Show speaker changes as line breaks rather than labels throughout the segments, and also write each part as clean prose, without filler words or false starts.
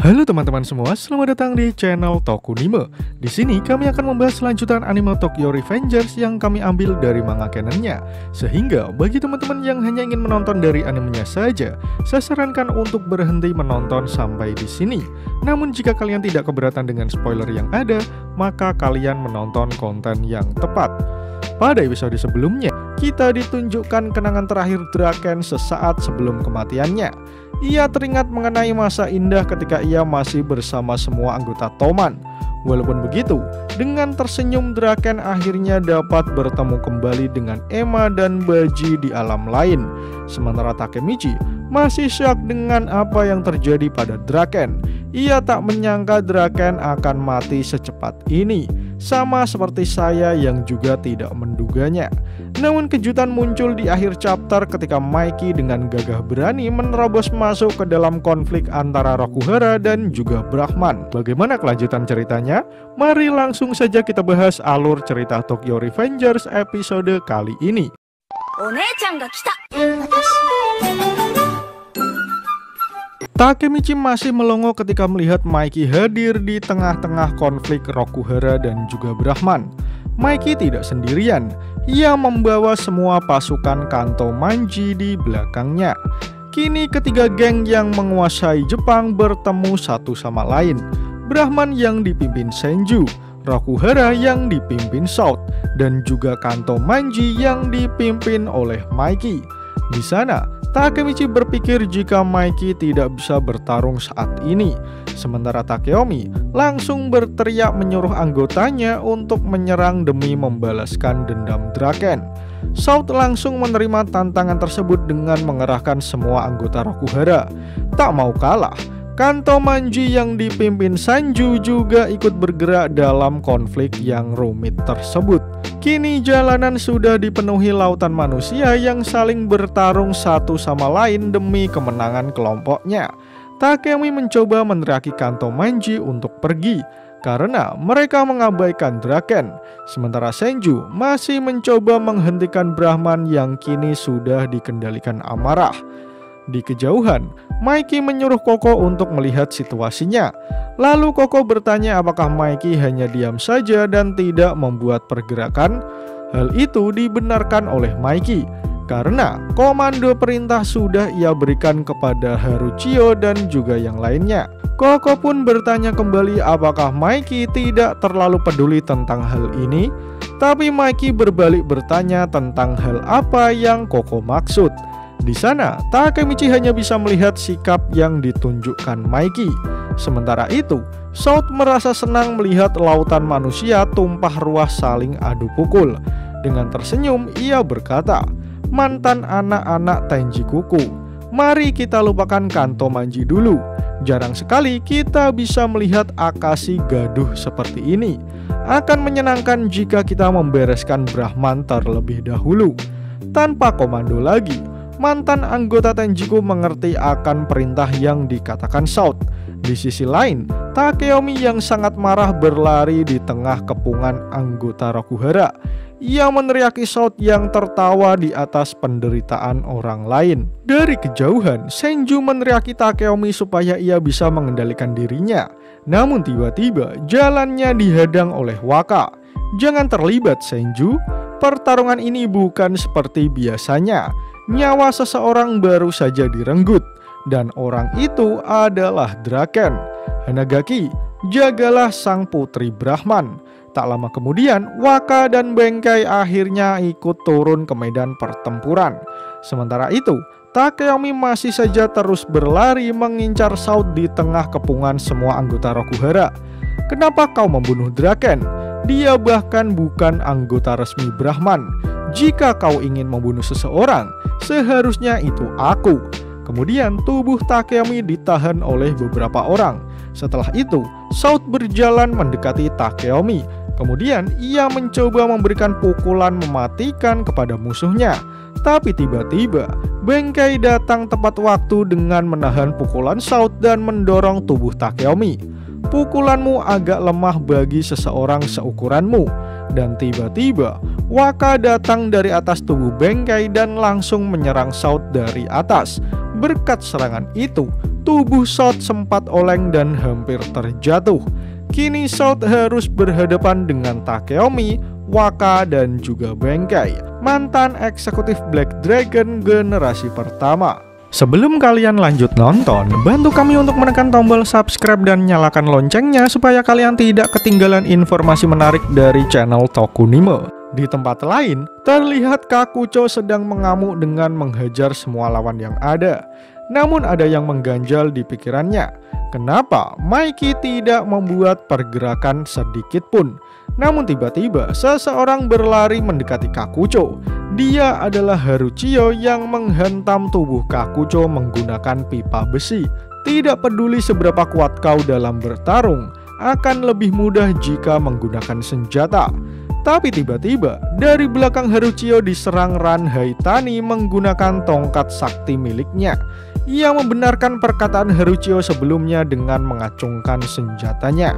Halo teman-teman semua, selamat datang di channel Tokunime. Di sini kami akan membahas lanjutan anime Tokyo Revengers yang kami ambil dari manga canonnya. Sehingga bagi teman-teman yang hanya ingin menonton dari animenya saja, saya sarankan untuk berhenti menonton sampai di sini. Namun jika kalian tidak keberatan dengan spoiler yang ada, maka kalian menonton konten yang tepat. Pada episode sebelumnya, kita ditunjukkan kenangan terakhir Draken sesaat sebelum kematiannya. Ia teringat mengenai masa indah ketika ia masih bersama semua anggota Toman. Walaupun begitu, dengan tersenyum Draken akhirnya dapat bertemu kembali dengan Emma dan Baji di alam lain. Sementara Takemichi masih syok dengan apa yang terjadi pada Draken. Ia tak menyangka Draken akan mati secepat ini, sama seperti saya yang juga tidak menduganya. Namun kejutan muncul di akhir chapter ketika Mikey dengan gagah berani menerobos masuk ke dalam konflik antara Rokuhara dan juga Brahman. Bagaimana kelanjutan ceritanya? Mari langsung saja kita bahas alur cerita Tokyo Revengers episode kali ini. Takemichi masih melongo ketika melihat Mikey hadir di tengah-tengah konflik Rokuhara dan juga Brahman. Mikey tidak sendirian, ia membawa semua pasukan Kanto Manji di belakangnya. Kini ketiga geng yang menguasai Jepang bertemu satu sama lain. Brahman yang dipimpin Senju, Rokuhara yang dipimpin South, dan juga Kanto Manji yang dipimpin oleh Mikey. Di sana, Takemichi berpikir jika Mikey tidak bisa bertarung saat ini. Sementara Takeomi langsung berteriak menyuruh anggotanya untuk menyerang demi membalaskan dendam Draken. South langsung menerima tantangan tersebut dengan mengerahkan semua anggota Rokuhara. Tak mau kalah, Kanto Manji yang dipimpin Sanju juga ikut bergerak dalam konflik yang rumit tersebut. Kini jalanan sudah dipenuhi lautan manusia yang saling bertarung satu sama lain demi kemenangan kelompoknya. Takeomi mencoba meneriaki Kanto Manji untuk pergi karena mereka mengabaikan Draken. Sementara Senju masih mencoba menghentikan Brahman yang kini sudah dikendalikan amarah. Di kejauhan, Mikey menyuruh Koko untuk melihat situasinya. Lalu Koko bertanya apakah Mikey hanya diam saja dan tidak membuat pergerakan. Hal itu dibenarkan oleh Mikey karena komando perintah sudah ia berikan kepada Haruchio dan juga yang lainnya. Koko pun bertanya kembali apakah Mikey tidak terlalu peduli tentang hal ini. Tapi Mikey berbalik bertanya tentang hal apa yang Koko maksud. Di sana, Takemichi hanya bisa melihat sikap yang ditunjukkan Mikey. Sementara itu, South merasa senang melihat lautan manusia tumpah ruah saling adu pukul. Dengan tersenyum, ia berkata, "Mantan anak-anak Tenjikuku, mari kita lupakan Kanto Manji dulu. Jarang sekali kita bisa melihat Akashi gaduh seperti ini. Akan menyenangkan jika kita membereskan Brahman terlebih dahulu." Tanpa komando lagi, mantan anggota Tenjiku mengerti akan perintah yang dikatakan South. Di sisi lain, Takeomi yang sangat marah berlari di tengah kepungan anggota Rokuhara. Ia meneriaki South yang tertawa di atas penderitaan orang lain. Dari kejauhan, Senju meneriaki Takeomi supaya ia bisa mengendalikan dirinya. Namun tiba-tiba jalannya dihadang oleh Waka. "Jangan terlibat, Senju. Pertarungan ini bukan seperti biasanya. Nyawa seseorang baru saja direnggut, dan orang itu adalah Draken. Hanagaki, jagalah sang putri Brahman." Tak lama kemudian, Waka dan Benkei akhirnya ikut turun ke medan pertempuran. Sementara itu, Takeomi masih saja terus berlari mengincar South di tengah kepungan semua anggota Rokuhara. "Kenapa kau membunuh Draken? Dia bahkan bukan anggota resmi Brahman. Jika kau ingin membunuh seseorang, seharusnya itu aku." Kemudian tubuh Takeomi ditahan oleh beberapa orang. Setelah itu, South berjalan mendekati Takeomi. Kemudian ia mencoba memberikan pukulan mematikan kepada musuhnya. Tapi tiba-tiba Benkei datang tepat waktu dengan menahan pukulan South dan mendorong tubuh Takeomi. "Pukulanmu agak lemah bagi seseorang seukuranmu." Dan tiba-tiba Waka datang dari atas tubuh Benkei dan langsung menyerang South dari atas. Berkat serangan itu, tubuh Shout sempat oleng dan hampir terjatuh. Kini Shout harus berhadapan dengan Takeyomi, Waka, dan juga Benkei, mantan eksekutif Black Dragon generasi pertama. Sebelum kalian lanjut nonton, bantu kami untuk menekan tombol subscribe dan nyalakan loncengnya supaya kalian tidak ketinggalan informasi menarik dari channel Tokunime. Di tempat lain, terlihat Kakucho sedang mengamuk dengan menghajar semua lawan yang ada. Namun ada yang mengganjal di pikirannya. Kenapa Mikey tidak membuat pergerakan sedikit pun? Namun tiba-tiba seseorang berlari mendekati Kakucho. Dia adalah Haruchio yang menghentam tubuh Kakucho menggunakan pipa besi. Tidak peduli seberapa kuat kau dalam bertarung, akan lebih mudah jika menggunakan senjata. Tapi tiba-tiba dari belakang Haruchio diserang Ran Haitani menggunakan tongkat sakti miliknya. Ia membenarkan perkataan Haruchio sebelumnya dengan mengacungkan senjatanya.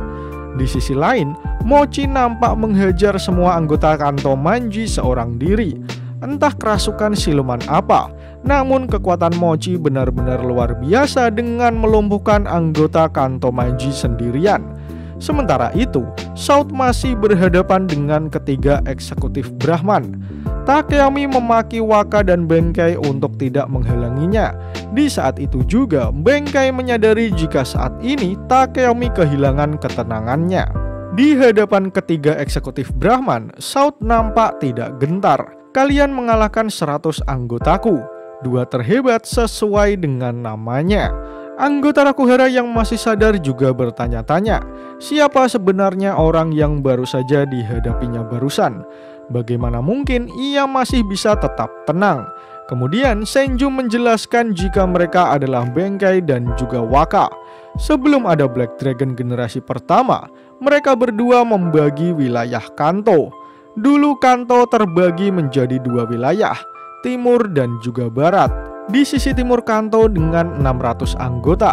Di sisi lain, Mochi nampak menghajar semua anggota Kanto Manji seorang diri. Entah kerasukan siluman apa, namun kekuatan Mochi benar-benar luar biasa dengan melumpuhkan anggota Kanto Manji sendirian. Sementara itu, Shout masih berhadapan dengan ketiga eksekutif Brahman. Takeyomi memaki Waka dan Benkei untuk tidak menghalanginya. Di saat itu juga, Benkei menyadari jika saat ini Takeyomi kehilangan ketenangannya. Di hadapan ketiga eksekutif Brahman, Shout nampak tidak gentar. Kalian mengalahkan 100 anggotaku, 2 terhebat sesuai dengan namanya. Anggota Rakuhara yang masih sadar juga bertanya-tanya, siapa sebenarnya orang yang baru saja dihadapinya barusan? Bagaimana mungkin ia masih bisa tetap tenang? Kemudian Senju menjelaskan jika mereka adalah Benkei dan juga Waka. Sebelum ada Black Dragon generasi pertama, mereka berdua membagi wilayah Kanto. Dulu Kanto terbagi menjadi 2 wilayah, timur dan juga barat. Di sisi timur Kanto dengan 600 anggota.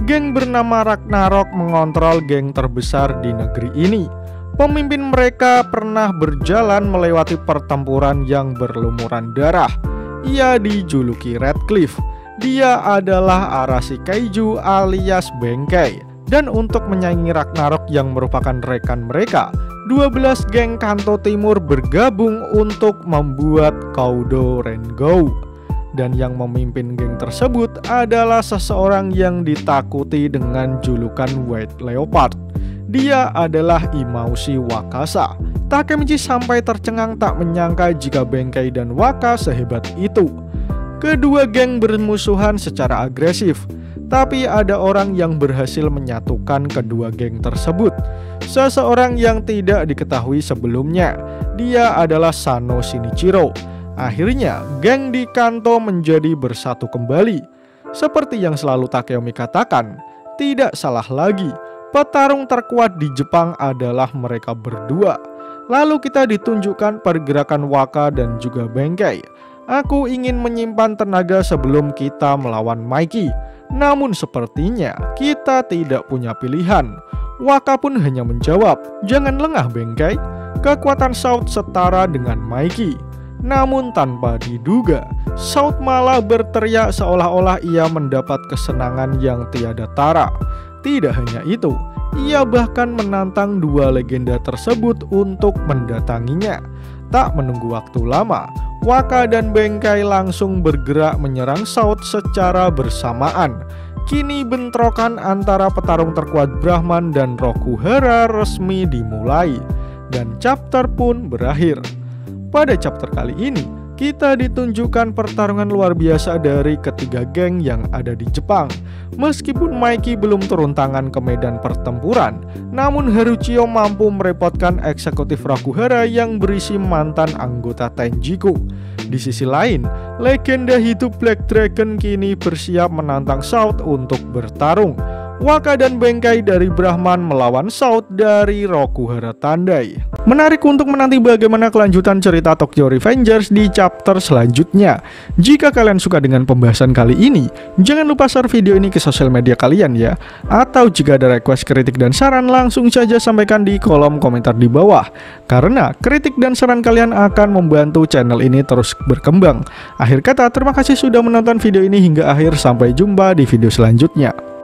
Geng bernama Ragnarok mengontrol geng terbesar di negeri ini. Pemimpin mereka pernah berjalan melewati pertempuran yang berlumuran darah. Ia dijuluki Redcliffe. Dia adalah Arashi Kaiju alias Benkei. Dan untuk menyaingi Ragnarok yang merupakan rekan mereka, 12 geng Kanto Timur bergabung untuk membuat Koudo Rengo. Dan yang memimpin geng tersebut adalah seseorang yang ditakuti dengan julukan White Leopard. Dia adalah Imaushi Wakasa. Takemichi sampai tercengang tak menyangka jika Benkei dan Waka sehebat itu. Kedua geng bermusuhan secara agresif. Tapi ada orang yang berhasil menyatukan kedua geng tersebut. Seseorang yang tidak diketahui sebelumnya. Dia adalah Sano Shinichiro. Akhirnya, geng di Kanto menjadi bersatu kembali. Seperti yang selalu Takeyomi katakan, tidak salah lagi. Petarung terkuat di Jepang adalah mereka berdua. Lalu kita ditunjukkan pergerakan Waka dan juga Benkei. Aku ingin menyimpan tenaga sebelum kita melawan Mikey. Namun sepertinya kita tidak punya pilihan. Waka pun hanya menjawab, jangan lengah Benkei. Kekuatan Shout setara dengan Mikey. Namun tanpa diduga, Shout malah berteriak seolah-olah ia mendapat kesenangan yang tiada tara. Tidak hanya itu, ia bahkan menantang 2 legenda tersebut untuk mendatanginya. Tak menunggu waktu lama, Waka dan Benkei langsung bergerak menyerang Shout secara bersamaan. Kini bentrokan antara petarung terkuat Brahman dan Rokuhara resmi dimulai. Dan chapter pun berakhir. Pada chapter kali ini, kita ditunjukkan pertarungan luar biasa dari ketiga geng yang ada di Jepang. Meskipun Mikey belum turun tangan ke medan pertempuran, namun Haruchio mampu merepotkan eksekutif Rakuhara yang berisi mantan anggota Tenjiku. Di sisi lain, legenda hidup Black Dragon kini bersiap menantang Shout untuk bertarung. Waka dan Bengkai dari Brahman melawan Shout dari Rokuhara Tandai. Menarik untuk menanti bagaimana kelanjutan cerita Tokyo Revengers di chapter selanjutnya. Jika kalian suka dengan pembahasan kali ini, jangan lupa share video ini ke sosial media kalian ya. Atau jika ada request, kritik, dan saran, langsung saja sampaikan di kolom komentar di bawah. Karena kritik dan saran kalian akan membantu channel ini terus berkembang. Akhir kata, terima kasih sudah menonton video ini hingga akhir. Sampai jumpa di video selanjutnya.